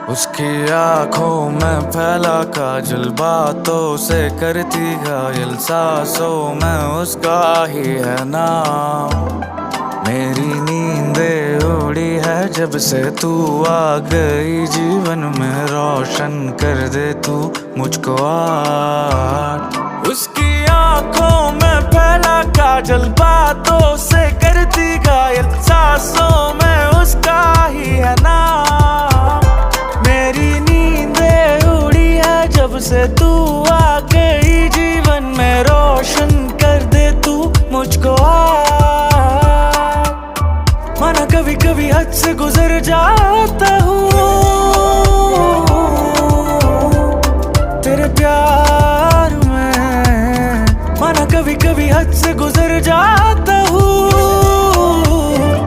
उसकी आंखों में फैला काजल, बातों से करती घायल, सांसों में उसका ही है नाम। मेरी नींदें उड़ी है जब से तू आ गई जीवन में, रोशन कर दे तू मुझको आज। उसकी आंखों में फैला काजल, बातों से करती घायल, सांसों में उसका ही है नाम। मेरी नींदें उड़ी है जब से तू आ गई जीवन में, रोशन कर दे तू मुझको आज। माना कभी कभी हद से गुजर जाता हूँ तेरे प्यार में, माना कभी कभी हद से गुजर जाता